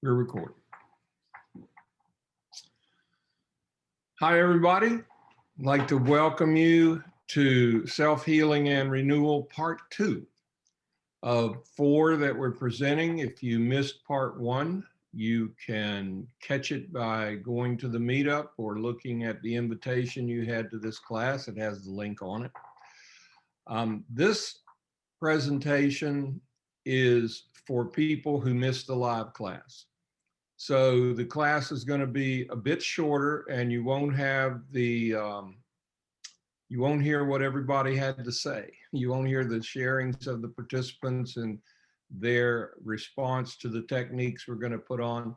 We're recording. Hi, everybody. I'd like to welcome you to Self-Healing and Renewal Part 2 of 4 that we're presenting. If you missed Part 1, you can catch it by going to the meetup or looking at the invitation you had to this class. It has the link on it. This presentation is for people who missed the live class. So the class is going to be a bit shorter, and you won't have the, you won't hear what everybody had to say. You won't hear the sharings of the participants and their response to the techniques we're going to put on,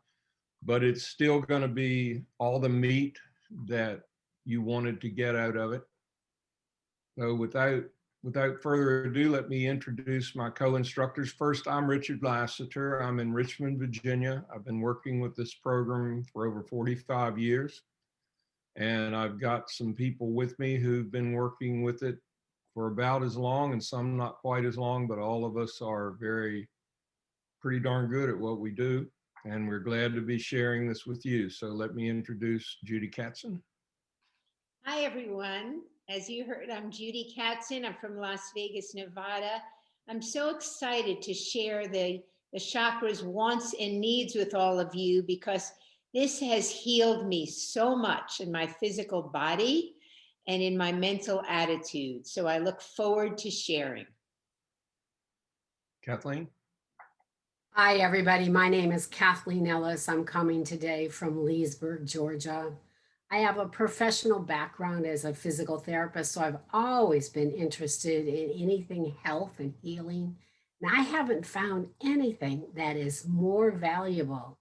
but it's still going to be all the meat that you wanted to get out of it. So without further ado, let me introduce my co-instructors. First, I'm Richard Lassiter. I'm in Richmond, Virginia. I've been working with this program for over 45 years. And I've got some people with me who've been working with it for about as long, and some not quite as long, but all of us are pretty darn good at what we do. And we're glad to be sharing this with you. So let me introduce Judy Katzen. Hi, everyone. As you heard, I'm Judy Katzen. I'm from Las Vegas, Nevada. I'm so excited to share the chakras wants and needs with all of you, because this has healed me so much in my physical body and in my mental attitude. So I look forward to sharing. Kathleen? Hi, everybody. My name is Kathleen Ellis. I'm coming today from Leesburg, Georgia. I have a professional background as a physical therapist, so I've always been interested in anything health and healing. And I haven't found anything that is more valuable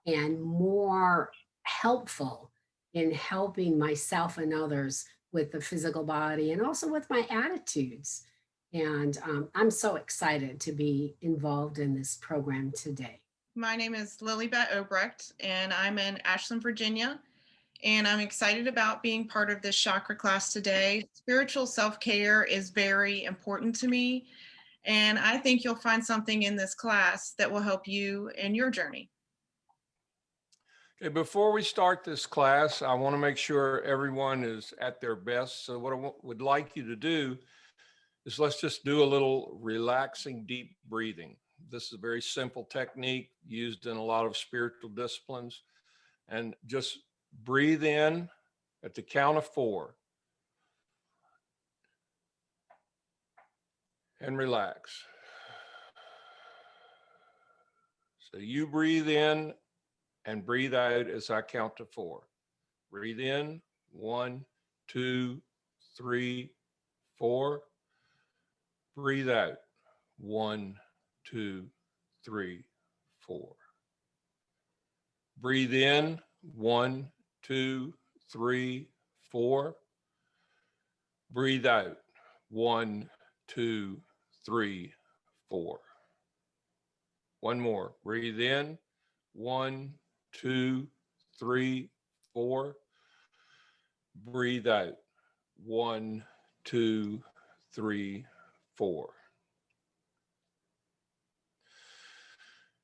and more helpful in helping myself and others with the physical body and also with my attitudes. And I'm so excited to be involved in this program today. My name is Lilybeth Obrecht, and I'm in Ashland, Virginia. And I'm excited about being part of this chakra class today. Spiritual self-care is very important to me. And I think you'll find something in this class that will help you in your journey. Okay, before we start this class, I want to make sure everyone is at their best. So what I would like you to do is let's just do a little relaxing, deep breathing. This is a very simple technique used in a lot of spiritual disciplines. And just breathe in at the count of 4 and relax. So you breathe in and breathe out as I count to 4. Breathe in, 1, 2, 3, 4. Breathe out, 1, 2, 3, 4. Breathe in, 1, 2, 3, 4. Breathe out, 1, 2, 3, 4. One more. Breathe in, 1, 2, 3, 4. Breathe out, 1, 2, 3, 4.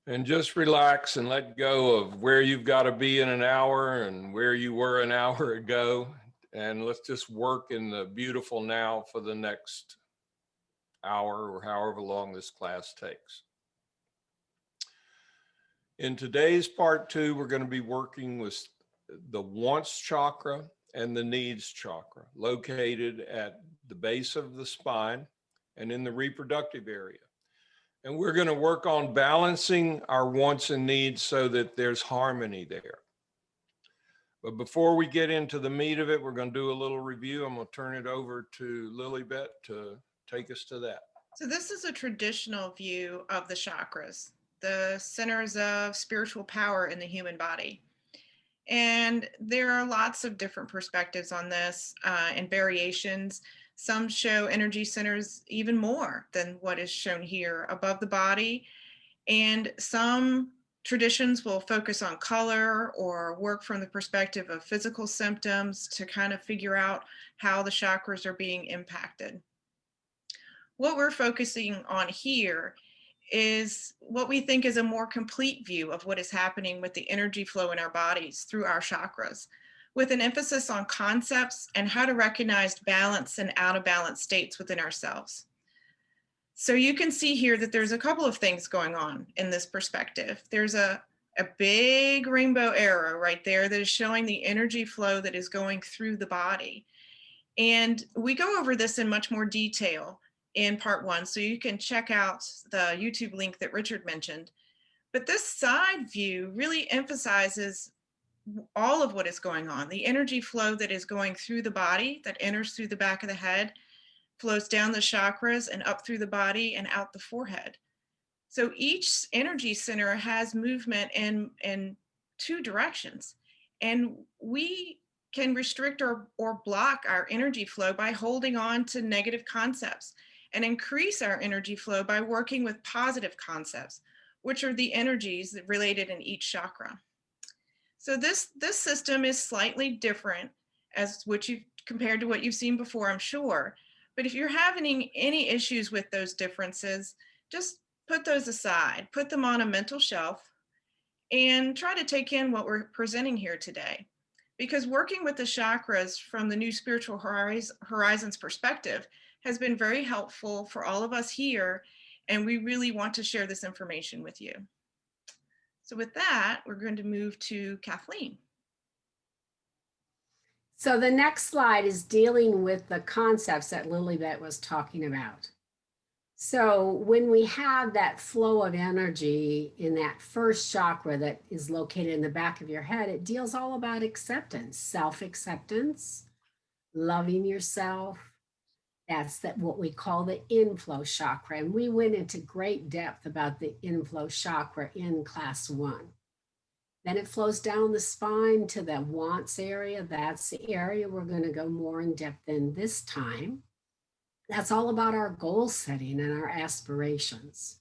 And just relax and let go of where you've got to be in an hour and where you were an hour ago. And let's just work in the beautiful now for the next hour or however long this class takes. In today's part 2, we're going to be working with the wants chakra and the needs chakra, located at the base of the spine and in the reproductive area. And we're going to work on balancing our wants and needs so that there's harmony there. But before we get into the meat of it, we're going to do a little review. I'm going to turn it over to Lilybeth to take us to that. So this is a traditional view of the chakras, the centers of spiritual power in the human body. And there are lots of different perspectives on this and variations. Some show energy centers even more than what is shown here above the body. And some traditions will focus on color or work from the perspective of physical symptoms to kind of figure out how the chakras are being impacted. What we're focusing on here is what we think is a more complete view of what is happening with the energy flow in our bodies through our chakras, with an emphasis on concepts and how to recognize balance and out of balance states within ourselves. So you can see here that there's a couple of things going on in this perspective. There's a big rainbow arrow right there that is showing the energy flow that is going through the body. And we go over this in much more detail in part 1, so you can check out the YouTube link that Richard mentioned. But this side view really emphasizes all of what is going on. The energy flow that is going through the body, that enters through the back of the head, flows down the chakras and up through the body and out the forehead. So each energy center has movement in 2 directions. And we can restrict or block our energy flow by holding on to negative concepts, and increase our energy flow by working with positive concepts, which are the energies related in each chakra. So this system is slightly different as what you compared to what you've seen before, I'm sure. But if you're having any issues with those differences, just put those aside, put them on a mental shelf, and try to take in what we're presenting here today. Because working with the chakras from the New Spiritual Horizons perspective has been very helpful for all of us here, and we really want to share this information with you. So with that, we're going to move to Kathleen. So the next slide is dealing with the concepts that Lilibet was talking about. So when we have that flow of energy in that first chakra that is located in the back of your head, it deals all about acceptance, self-acceptance, loving yourself. That's what we call the inflow chakra. And we went into great depth about the inflow chakra in class 1. Then it flows down the spine to the wants area. That's the area we're going to go more in depth in this time. That's all about our goal setting and our aspirations.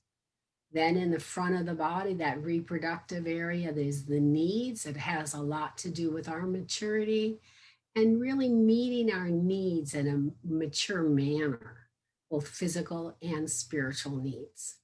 Then in the front of the body, that reproductive area, there's the needs. It has a lot to do with our maturity and really meeting our needs in a mature manner, both physical and spiritual needs.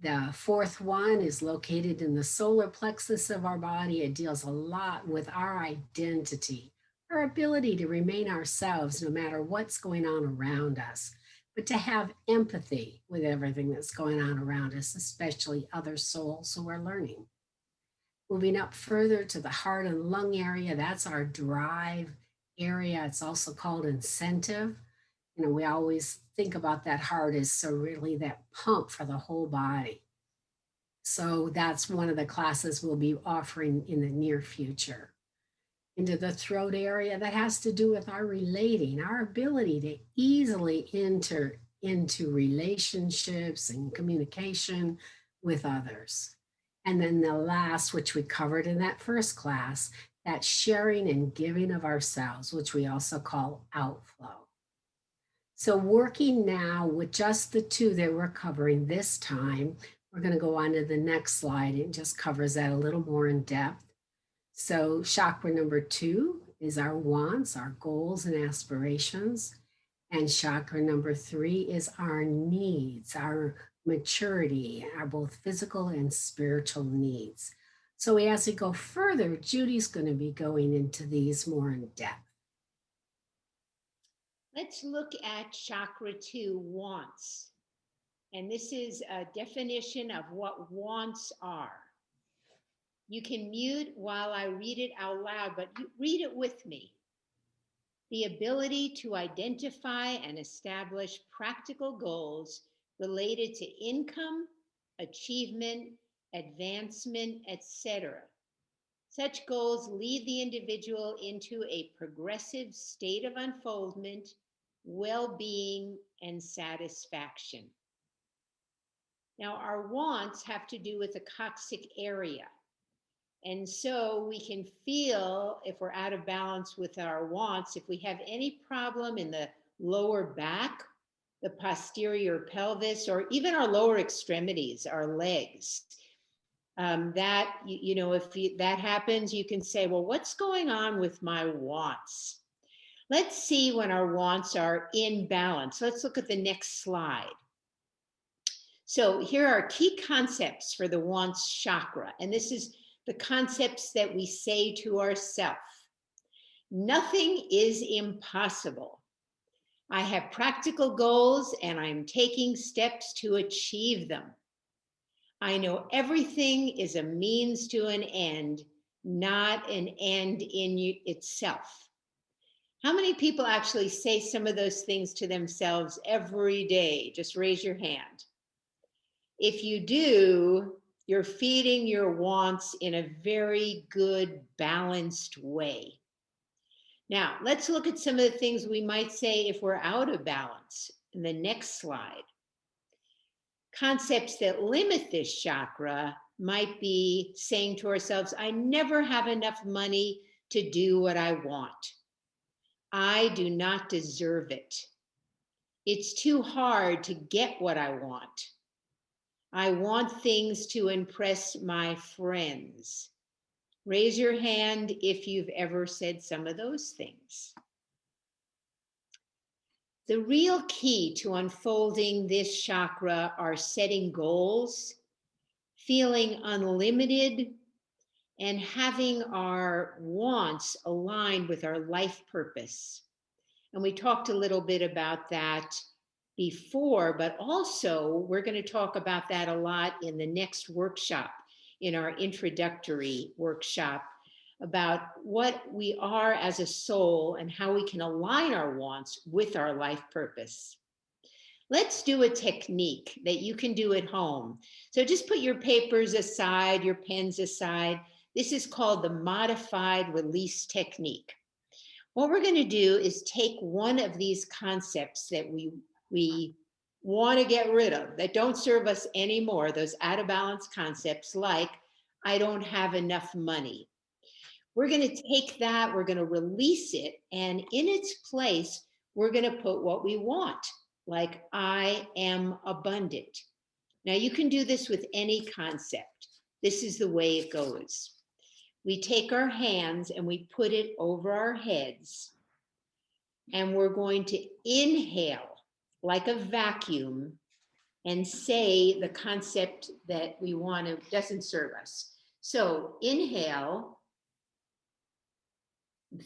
The fourth one is located in the solar plexus of our body. It deals a lot with our identity, our ability to remain ourselves no matter what's going on around us, but to have empathy with everything that's going on around us, especially other souls who are learning. Moving up further to the heart and lung area, that's our drive area. It's also called incentive. You know, we always think about that heart as so really that pump for the whole body. So that's one of the classes we'll be offering in the near future. Into the throat area, that has to do with our relating, our ability to easily enter into relationships and communication with others. And then the last, which we covered in that first class, that sharing and giving of ourselves, which we also call outflow. So working now with just the 2 that we're covering this time, we're going to go on to the next slide. It just covers that a little more in depth. So chakra number 2 is our wants, our goals and aspirations. And chakra number 3 is our needs, our maturity, our both physical and spiritual needs. So as we go further, Judy's going to be going into these more in depth. Let's look at chakra 2, wants. And this is a definition of what wants are. You can mute while I read it out loud, but read it with me. The ability to identify and establish practical goals related to income, achievement, advancement, etc. Such goals lead the individual into a progressive state of unfoldment, well-being, and satisfaction. Now, our wants have to do with the coccyx area. And so we can feel if we're out of balance with our wants, if we have any problem in the lower back, the posterior pelvis, or even our lower extremities, our legs. That happens, you can say, well, what's going on with my wants? Let's see when our wants are in balance. Let's look at the next slide. So here are key concepts for the wants chakra. And this is the concepts that we say to ourselves. Nothing is impossible. I have practical goals and I'm taking steps to achieve them. I know everything is a means to an end, not an end in itself. How many people actually say some of those things to themselves every day? Just raise your hand. If you do, you're feeding your wants in a very good, balanced way. Now, let's look at some of the things we might say if we're out of balance in the next slide. Concepts that limit this chakra might be saying to ourselves, I never have enough money to do what I want. I do not deserve it. It's too hard to get what I want. I want things to impress my friends. Raise your hand if you've ever said some of those things. The real key to unfolding this chakra are setting goals, feeling unlimited, and having our wants aligned with our life purpose. And we talked a little bit about that before, but also we're going to talk about that a lot in the next workshop, in our introductory workshop, about what we are as a soul and how we can align our wants with our life purpose. Let's do a technique that you can do at home. So just put your papers aside, your pens aside. This is called the modified release technique. What we're going to do is take one of these concepts that we want to get rid of, that don't serve us anymore, those out of balance concepts like, I don't have enough money. We're going to take that, we're going to release it, and in its place, we're going to put what we want, like I am abundant. Now you can do this with any concept. This is the way it goes. We take our hands and we put it over our heads, and we're going to inhale like a vacuum and say the concept that we want to, doesn't serve us. So inhale,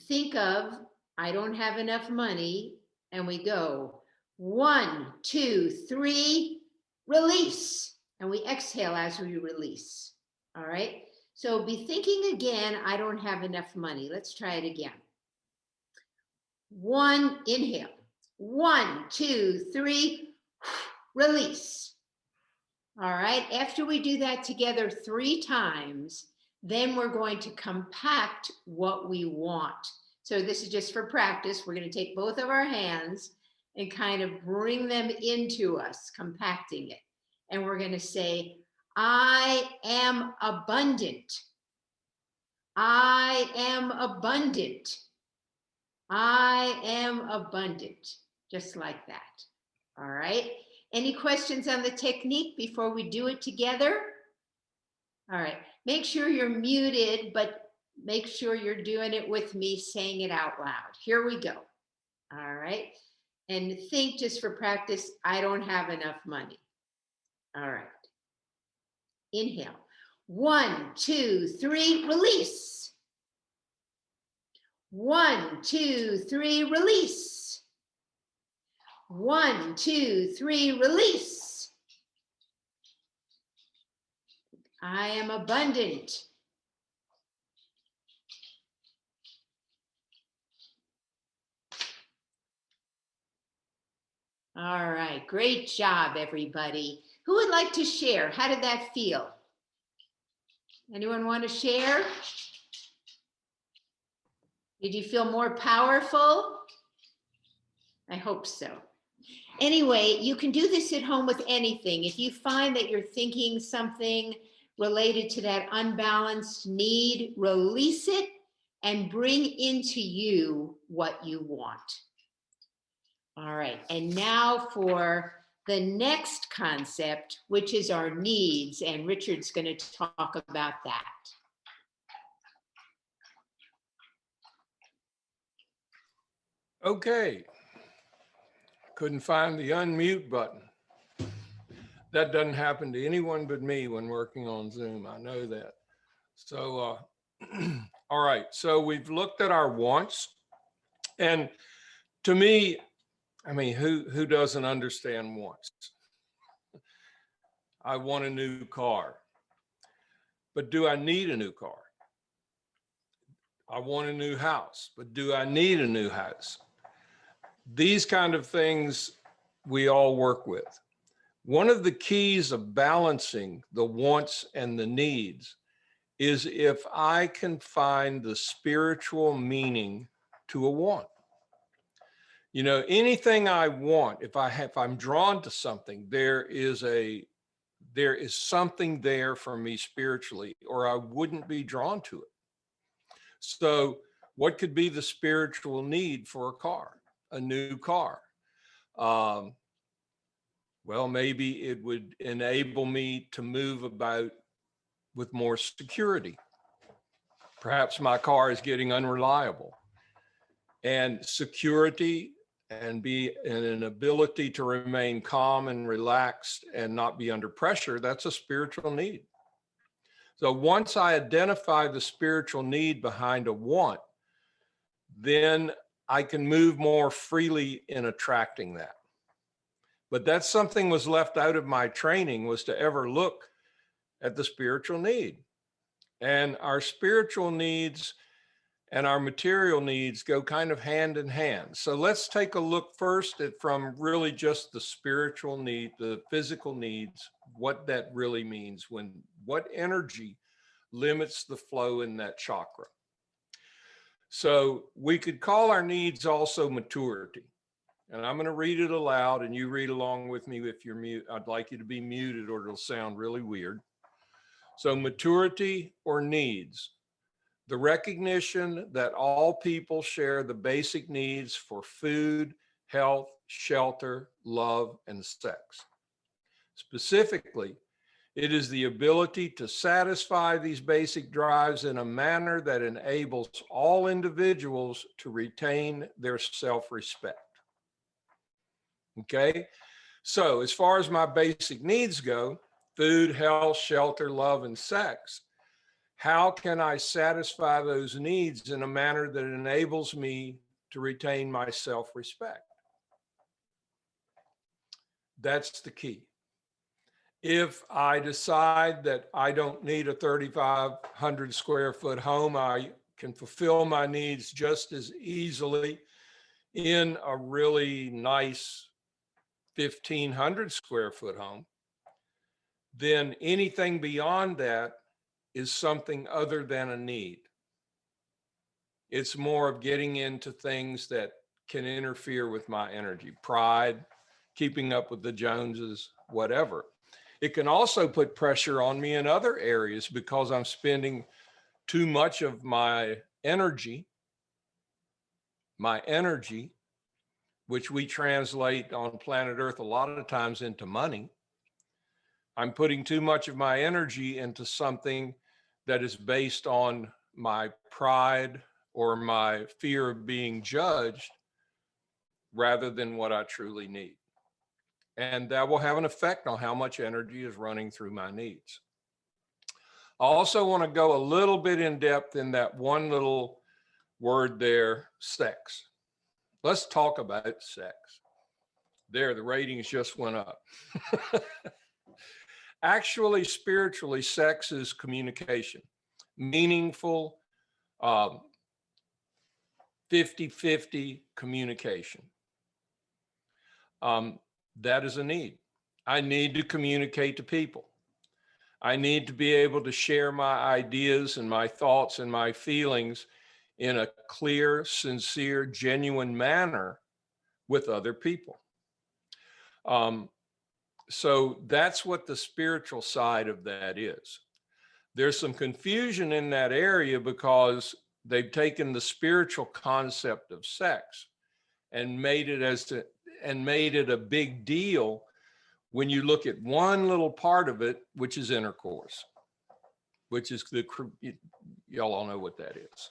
think of, I don't have enough money, and we go 1, 2, 3, release. And we exhale as we release. All right. So be thinking again, I don't have enough money. Let's try it again. 1, inhale. 1, 2, 3, release. All right. After we do that together 3 times, then we're going to compact what we want. So this is just for practice. We're going to take both of our hands and kind of bring them into us, compacting it. And we're going to say, I am abundant. I am abundant. I am abundant. Just like that. All right. Any questions on the technique before we do it together? All right. Make sure you're muted, but make sure you're doing it with me, saying it out loud. Here we go. All right. And think, just for practice, I don't have enough money. All right. Inhale. 1, 2, 3, release. 1, 2, 3, release. 1, 2, 3, release. I am abundant. All right, great job, everybody. Who would like to share? How did that feel? Anyone want to share? Did you feel more powerful? I hope so. Anyway, you can do this at home with anything. If you find that you're thinking something related to that unbalanced need, release it and bring into you what you want. All right, and now for the next concept, which is our needs, and Richard's going to talk about that. Okay. Couldn't find the unmute button. That doesn't happen to anyone but me when working on Zoom. I know that. So, all right. So we've looked at our wants. And to me, I mean, who doesn't understand wants? I want a new car. But do I need a new car? I want a new house, but do I need a new house? These kind of things we all work with. One of the keys of balancing the wants and the needs is if I can find the spiritual meaning to a want. You know, anything I want, if I'm drawn to something, there is something there for me spiritually, or I wouldn't be drawn to it. So what could be the spiritual need for a car, a new car? Well, maybe it would enable me to move about with more security. Perhaps my car is getting unreliable. And security and an ability to remain calm and relaxed and not be under pressure, that's a spiritual need. So once I identify the spiritual need behind a want, then I can move more freely in attracting that. But that's something was left out of my training, was to ever look at the spiritual need. And our spiritual needs and our material needs go kind of hand in hand. So let's take a look first at from really just the spiritual need, the physical needs, what that really means, what energy limits the flow in that chakra. So we could call our needs also maturity. And I'm going to read it aloud and you read along with me if you're mute. I'd like you to be muted or it'll sound really weird. So maturity or needs. The recognition that all people share the basic needs for food, health, shelter, love, and sex. Specifically, it is the ability to satisfy these basic drives in a manner that enables all individuals to retain their self-respect. Okay, so as far as my basic needs go, food, health, shelter, love, and sex, how can I satisfy those needs in a manner that enables me to retain my self-respect? That's the key. If I decide that I don't need a 3,500 square foot home, I can fulfill my needs just as easily in a really nice 1,500 square foot home, then anything beyond that is something other than a need. It's more of getting into things that can interfere with my energy, pride, keeping up with the Joneses, whatever. It can also put pressure on me in other areas because I'm spending too much of my energy, which we translate on planet Earth a lot of the times into money. I'm putting too much of my energy into something that is based on my pride or my fear of being judged rather than what I truly need. And that will have an effect on how much energy is running through my needs. I also want to go a little bit in depth in that one little word there, sex. Let's talk about sex. There, the ratings just went up. Actually, spiritually, sex is communication, meaningful, 50-50 communication. That is a need. I need to communicate to people. I need to be able to share my ideas and my thoughts and my feelings in a clear, sincere, genuine manner with other people. So that's what the spiritual side of that is. There's some confusion in that area because they've taken the spiritual concept of sex and made it a big deal when you look at one little part of it, which is intercourse, which is y'all all know what that is.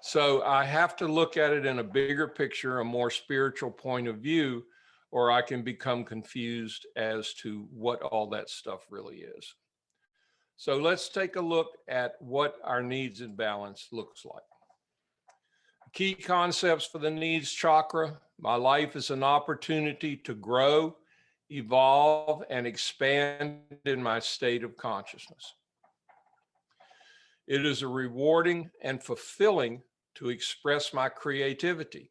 So I have to look at it in a bigger picture, a more spiritual point of view, or I can become confused as to what all that stuff really is. So let's take a look at what our needs and balance looks like. Key concepts for the needs chakra. My life is an opportunity to grow, evolve, and expand in my state of consciousness. It is a rewarding and fulfilling to express my creativity.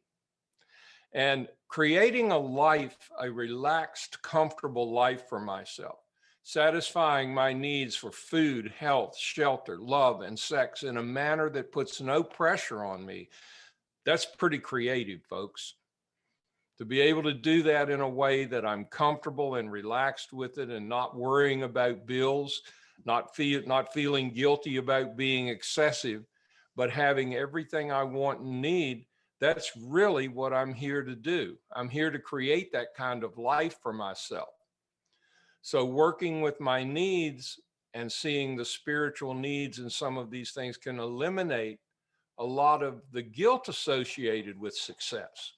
And creating a life, a relaxed, comfortable life for myself, satisfying my needs for food, health, shelter, love, and sex in a manner that puts no pressure on me. That's pretty creative, folks. To be able to do that in a way that I'm comfortable and relaxed with it and not worrying about bills, not feeling guilty about being excessive, but having everything I want and need. That's really what I'm here to do. I'm here to create that kind of life for myself. So working with my needs and seeing the spiritual needs in some of these things can eliminate a lot of the guilt associated with success.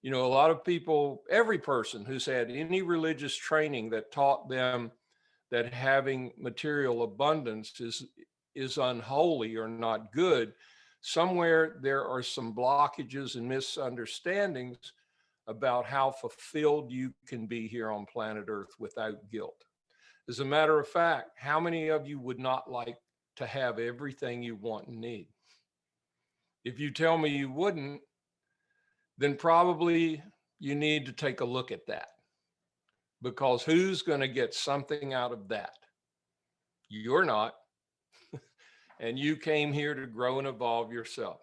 You know, a lot of people, every person who's had any religious training that taught them that having material abundance is unholy or not good, somewhere there are some blockages and misunderstandings about how fulfilled you can be here on planet Earth without guilt. As a matter of fact, how many of you would not like to have everything you want and need? If you tell me you wouldn't, then probably you need to take a look at that, because who's going to get something out of that? You're not. And you came here to grow and evolve yourself.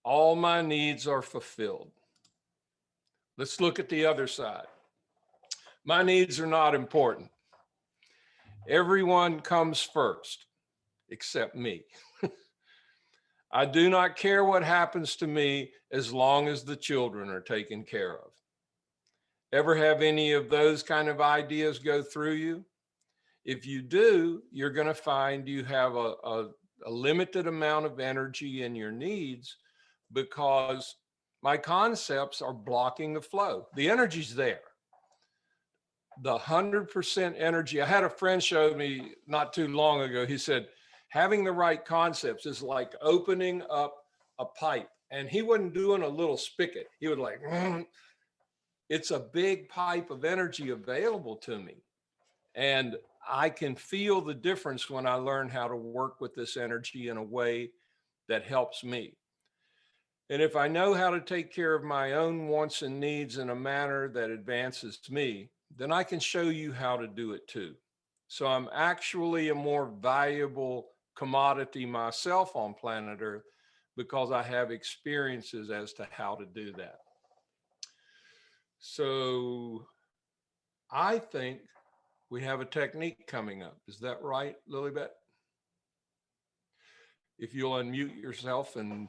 All my needs are fulfilled. Let's look at the other side. My needs are not important. Everyone comes first, except me. I do not care what happens to me as long as the children are taken care of. Ever have any of those kind of ideas go through you? If you do, you're going to find you have a limited amount of energy in your needs, because my concepts are blocking the flow. The energy's there. The 100% energy. I had a friend show me not too long ago. He said, having the right concepts is like opening up a pipe. And he wasn't doing a little spigot. He would like, it's a big pipe of energy available to me. And I can feel the difference when I learn how to work with this energy in a way that helps me. And if I know how to take care of my own wants and needs in a manner that advances me, then I can show you how to do it too. So I'm actually a more valuable commodity myself on planet Earth, because I have experiences as to how to do that. So I think we have a technique coming up. Is that right, Lilybet? If you'll unmute yourself and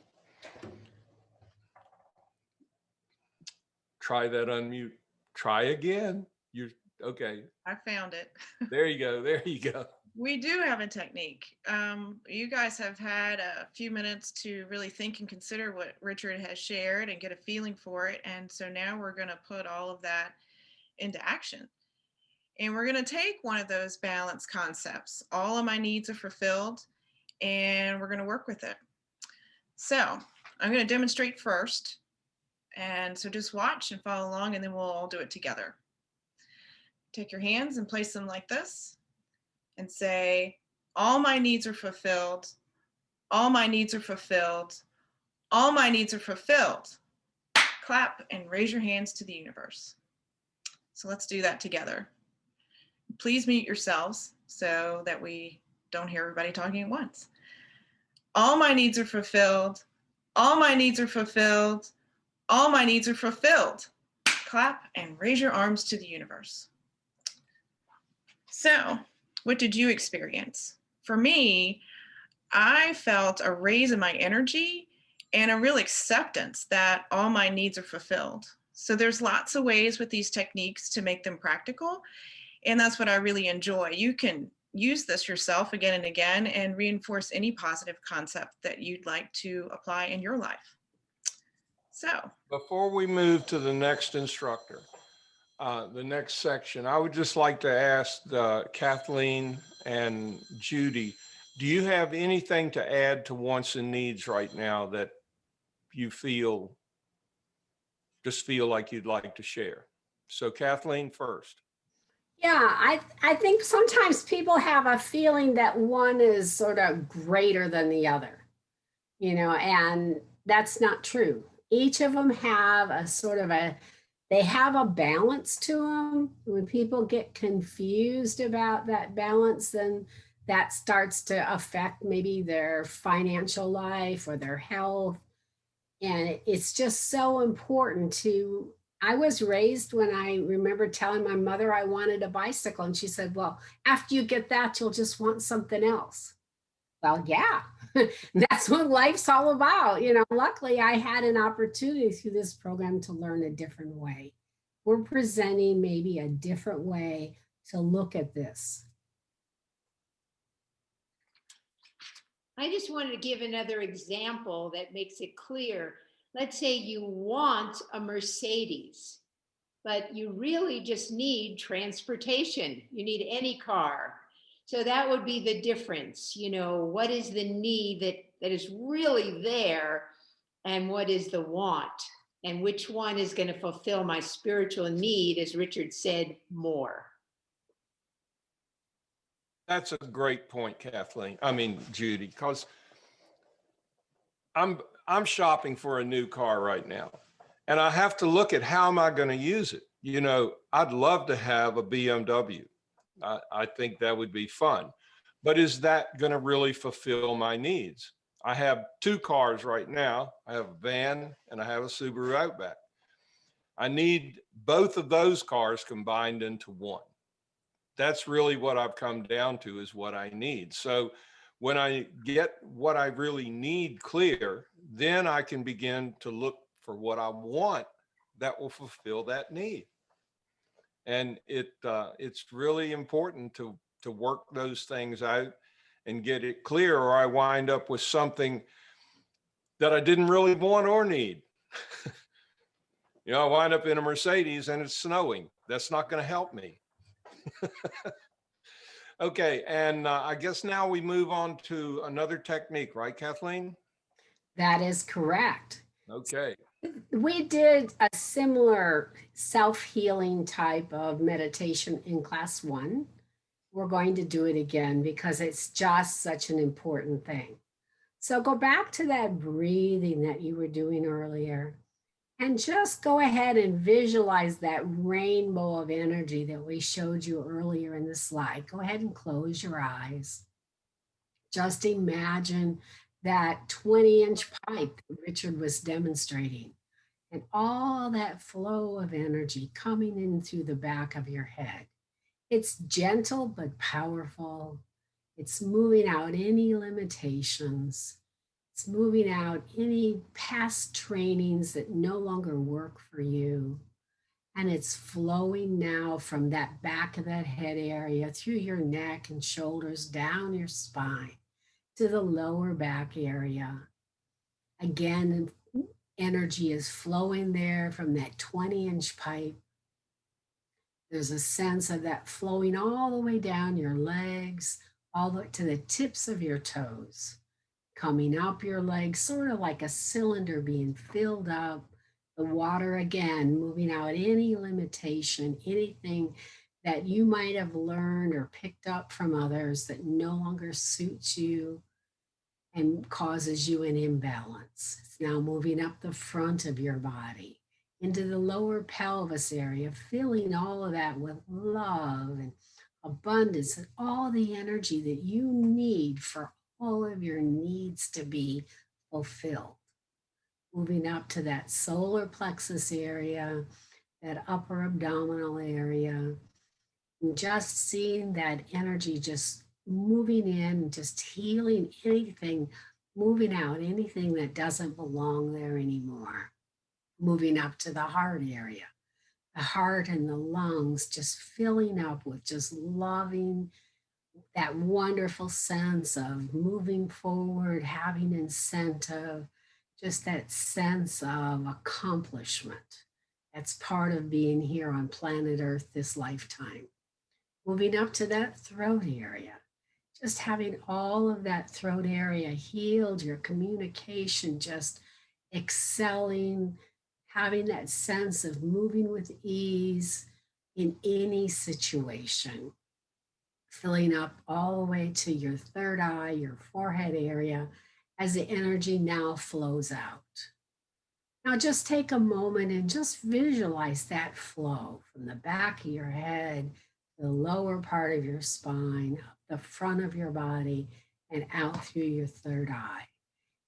try that unmute. Try again. You're okay. I found it. There you go. There you go. We do have a technique. You guys have had a few minutes to really think and consider what Richard has shared and get a feeling for it. And so now we're going to put all of that into action. And we're going to take one of those balance concepts. All of my needs are fulfilled, and we're going to work with it. So I'm going to demonstrate first. And so just watch and follow along, and then we'll all do it together. Take your hands and place them like this and say, all my needs are fulfilled. All my needs are fulfilled. All my needs are fulfilled. Clap and raise your hands to the universe. So let's do that together. Please mute yourselves so that we don't hear everybody talking at once. All my needs are fulfilled. All my needs are fulfilled. All my needs are fulfilled. Clap and raise your arms to the universe. So, what did you experience? For me, I felt a raise in my energy and a real acceptance that all my needs are fulfilled. So there's lots of ways with these techniques to make them practical. And that's what I really enjoy. You can use this yourself again and again and reinforce any positive concept that you'd like to apply in your life. So before we move to the next instructor, the next section, I would just like to ask Kathleen and Judy, do you have anything to add to wants and needs right now that you just feel like you'd like to share? So Kathleen first. Yeah, I think sometimes people have a feeling that one is sort of greater than the other, and that's not true. Each of them have they have a balance to them. When people get confused about that balance, then that starts to affect maybe their financial life or their health. And it's just so important to. I was raised when I remember telling my mother I wanted a bicycle, and she said, well, after you get that, you'll just want something else. Well, yeah, that's what life's all about. Luckily, I had an opportunity through this program to learn a different way. We're presenting maybe a different way to look at this. I just wanted to give another example that makes it clear. Let's say you want a Mercedes, but you really just need transportation. You need any car. So that would be the difference. What is the need that is really there, and what is the want? And which one is going to fulfill my spiritual need, as Richard said, more? That's a great point, Kathleen. I mean, Judy, because I'm shopping for a new car right now, and I have to look at how am I going to use it. I'd love to have a BMW. I think that would be fun, but is that going to really fulfill my needs? I have two cars right now. I have a van and I have a Subaru Outback. I need both of those cars combined into one. That's really what I've come down to, is what I need. So when I get what I really need clear, then I can begin to look for what I want that will fulfill that need. And it's really important to work those things out and get it clear, or I wind up with something that I didn't really want or need. I wind up in a Mercedes and it's snowing. That's not going to help me. Okay, and I guess now we move on to another technique, right, Kathleen? That is correct. Okay. We did a similar self-healing type of meditation in class 1. We're going to do it again because it's just such an important thing. So go back to that breathing that you were doing earlier, and just go ahead and visualize that rainbow of energy that we showed you earlier in the slide. Go ahead and close your eyes. Just imagine that 20-inch pipe that Richard was demonstrating, and all that flow of energy coming in through the back of your head. It's gentle but powerful. It's moving out any limitations. It's moving out any past trainings that no longer work for you. And it's flowing now from that back of that head area through your neck and shoulders, down your spine to the lower back area. Again, energy is flowing there from that 20-inch pipe. There's a sense of that flowing all the way down your legs, all the way to the tips of your toes, coming up your legs, sort of like a cylinder being filled up. The water, again, moving out any limitation, anything that you might have learned or picked up from others that no longer suits you and causes you an imbalance. It's now moving up the front of your body into the lower pelvis area, filling all of that with love and abundance and all the energy that you need for all of your needs to be fulfilled. Moving up to that solar plexus area, that upper abdominal area, and just seeing that energy just moving in, just healing anything, moving out anything that doesn't belong there anymore. Moving up to the heart area, the heart and the lungs just filling up with just loving, that wonderful sense of moving forward, having incentive, just that sense of accomplishment That's part of being here on planet Earth this lifetime. Moving up to that throat area, just having all of that throat area healed, your communication just excelling, having that sense of moving with ease in any situation, filling up all the way to your third eye, your forehead area, as the energy now flows out. Now just take a moment and just visualize that flow from the back of your head, the lower part of your spine, the front of your body, and out through your third eye.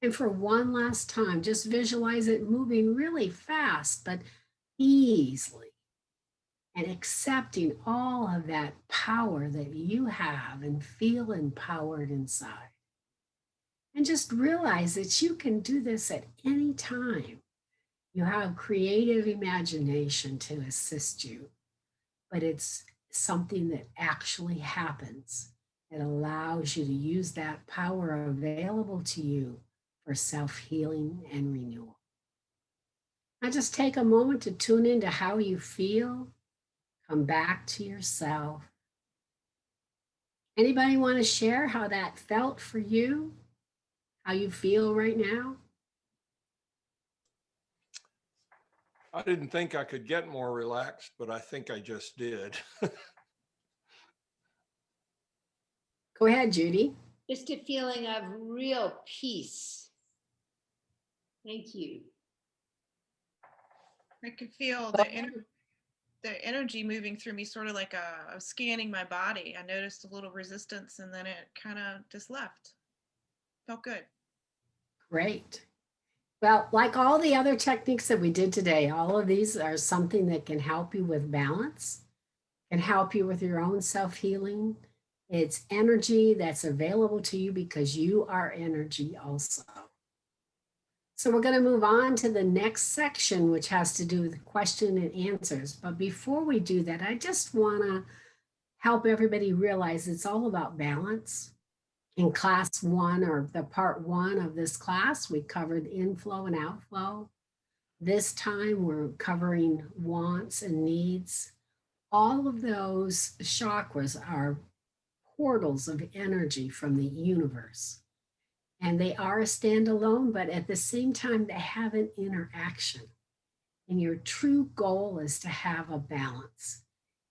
And for one last time, just visualize it moving really fast, but easily, and accepting all of that power that you have and feel empowered inside. And just realize that you can do this at any time. You have creative imagination to assist you, but it's something that actually happens. It allows you to use that power available to you for self-healing and renewal. Now just take a moment to tune into how you feel. Come back to yourself. Anybody want to share how that felt for you? How you feel right now? I didn't think I could get more relaxed, but I think I just did. Go ahead, Judy. Just a feeling of real peace. Thank you. I could feel the energy moving through me, sort of like I was scanning my body. I noticed a little resistance, and then it kind of just left. Felt good. Great. Well, like all the other techniques that we did today, all of these are something that can help you with balance, can help you with your own self-healing. It's energy that's available to you because you are energy also. So we're going to move on to the next section, which has to do with question and answers. But before we do that, I just want to help everybody realize it's all about balance. In class one, or the part one of this class, we covered inflow and outflow. This time we're covering wants and needs. All of those chakras are portals of energy from the universe. And they are a standalone, but at the same time, they have an interaction. And your true goal is to have a balance.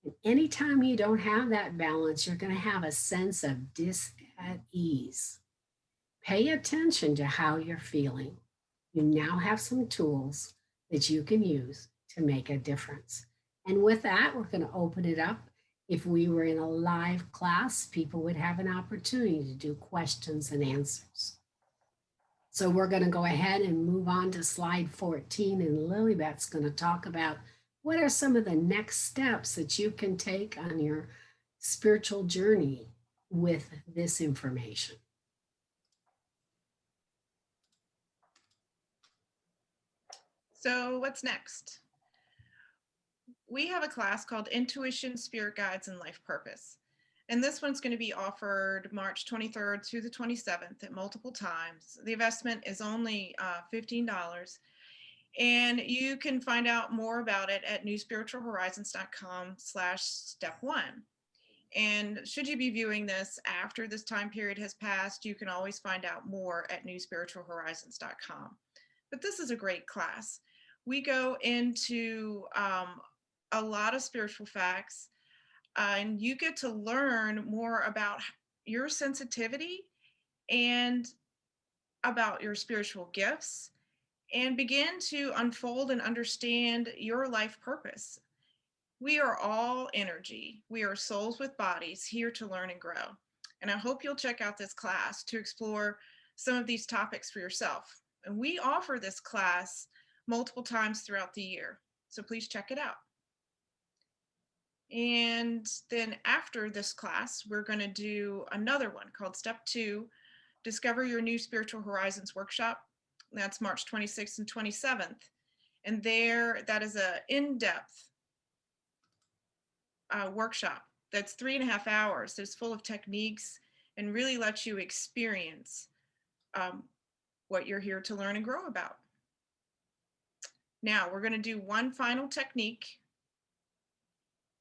And anytime you don't have that balance, you're going to have a sense of dis-ease. Pay attention to how you're feeling. You now have some tools that you can use to make a difference. And with that, we're going to open it up. If we were in a live class, people would have an opportunity to do questions and answers. So we're going to go ahead and move on to slide 14, and Lilybeth's going to talk about what are some of the next steps that you can take on your spiritual journey with this information. So what's next? We have a class called Intuition, Spirit Guides, and Life Purpose. And this one's going to be offered March 23rd through the 27th at multiple times. The investment is only $15. And you can find out more about it at newspiritualhorizons.com/step1. And should you be viewing this after this time period has passed, you can always find out more at newspiritualhorizons.com. But this is a great class. We go into a lot of spiritual facts, and you get to learn more about your sensitivity and about your spiritual gifts, and begin to unfold and understand your life purpose. We are all energy. We are souls with bodies here to learn and grow. And I hope you'll check out this class to explore some of these topics for yourself. And we offer this class multiple times throughout the year, so please check it out. And then after this class, we're going to do another one called Step 2, Discover Your New Spiritual Horizons Workshop. That's March 26th and 27th. And that is an in-depth workshop that's 3.5 hours. It's full of techniques and really lets you experience what you're here to learn and grow about. Now we're going to do one final technique,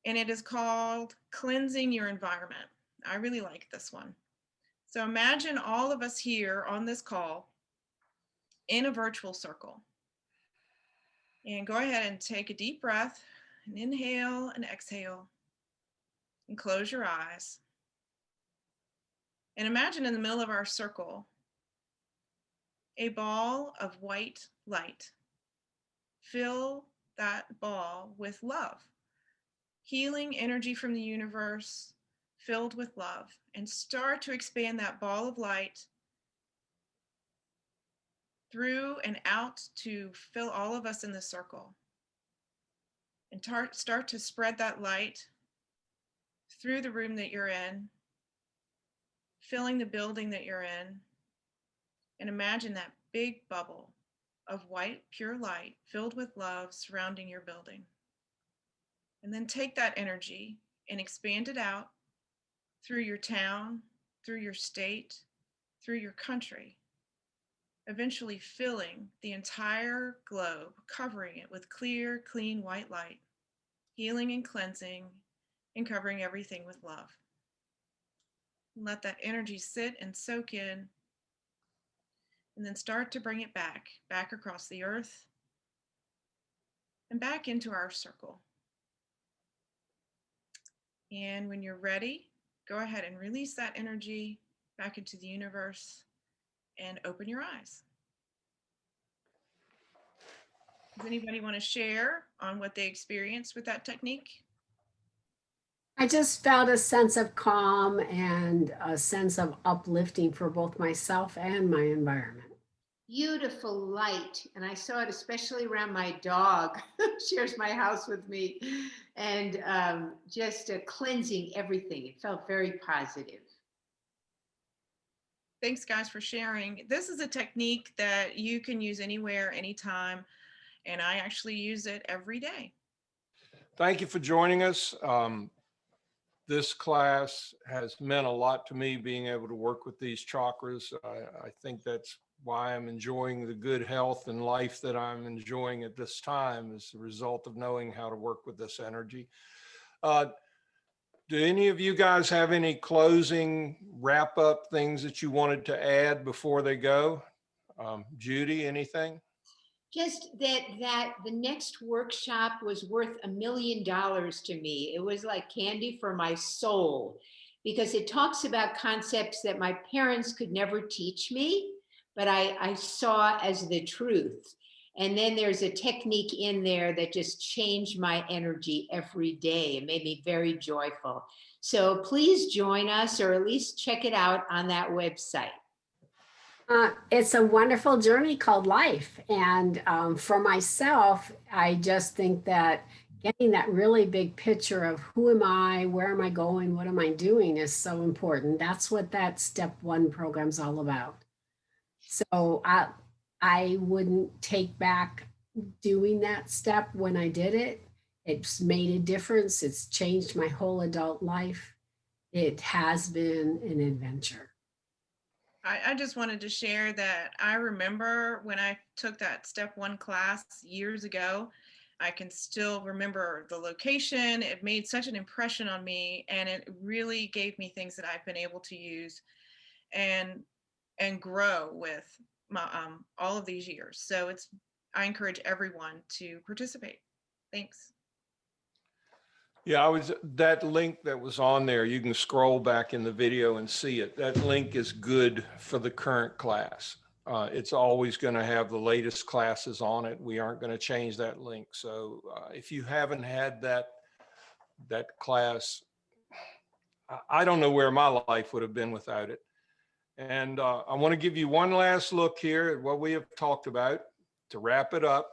and it is called cleansing your environment. I really like this one. So imagine all of us here on this call in a virtual circle. And go ahead and take a deep breath and inhale and exhale and close your eyes. And imagine in the middle of our circle a ball of white light. Fill that ball with love, healing energy from the universe filled with love, and start to expand that ball of light through and out to fill all of us in the circle. And start to spread that light through the room that you're in, filling the building that you're in, and imagine that big bubble of white, pure light filled with love surrounding your building. And then take that energy and expand it out through your town, through your state, through your country, eventually filling the entire globe, covering it with clear, clean white light, healing and cleansing, and covering everything with love. Let that energy sit and soak in, and then start to bring it back across the earth and back into our circle. And when you're ready, go ahead and release that energy back into the universe and open your eyes. Does anybody want to share on what they experienced with that technique? I just felt a sense of calm and a sense of uplifting for both myself and my environment. Beautiful light. And I saw it especially around my dog, shares my house with me, and just cleansing everything. It felt very positive. Thanks, guys, for sharing. This is a technique that you can use anywhere, anytime, and I actually use it every day. Thank you for joining us. This class has meant a lot to me, being able to work with these chakras. I think that's why I'm enjoying the good health and life that I'm enjoying at this time, as a result of knowing how to work with this energy. Do any of you guys have any closing wrap up things that you wanted to add before they go? Judy, anything? Just that the next workshop was worth $1 million to me. It was like candy for my soul, because it talks about concepts that my parents could never teach me, but I saw as the truth. And then there's a technique in there that just changed my energy every day. It made me very joyful. So please join us, or at least check it out on that website. It's a wonderful journey called life. And for myself, I just think that getting that really big picture of who am I, where am I going, what am I doing is so important. That's what that step 1 program's all about. So I wouldn't take back doing that step when I did it. It's made a difference. It's changed my whole adult life. It has been an adventure. I just wanted to share that I remember when I took that step 1 class years ago. I can still remember the location. It made such an impression on me, and it really gave me things that I've been able to use and grow with my, all of these years. So I encourage everyone to participate. Thanks. Yeah, that link that was on there, you can scroll back in the video and see it. That link is good for the current class. It's always going to have the latest classes on it. We aren't going to change that link. So if you haven't had that class, I don't know where my life would have been without it. And I want to give you one last look here at what we have talked about to wrap it up,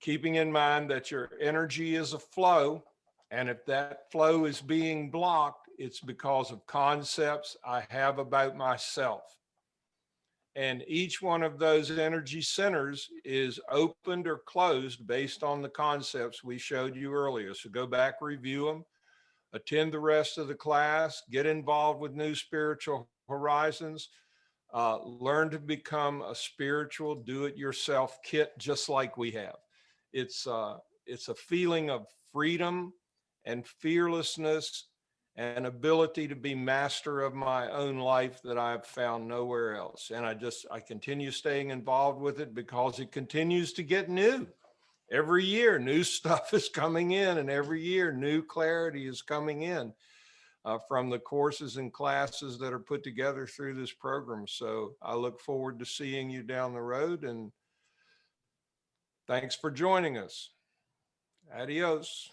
keeping in mind that your energy is a flow. And if that flow is being blocked, it's because of concepts I have about myself. And each one of those energy centers is opened or closed based on the concepts we showed you earlier. So go back, review them, attend the rest of the class, get involved with New Spiritual Horizons. learn to become a spiritual do-it-yourself kit, just like we have. It's a feeling of freedom and fearlessness and ability to be master of my own life that I've found nowhere else. And I continue staying involved with it because it continues to get new. Every year, new stuff is coming in, and every year, new clarity is coming in from the courses and classes that are put together through this program. So I look forward to seeing you down the road, and thanks for joining us. Adios.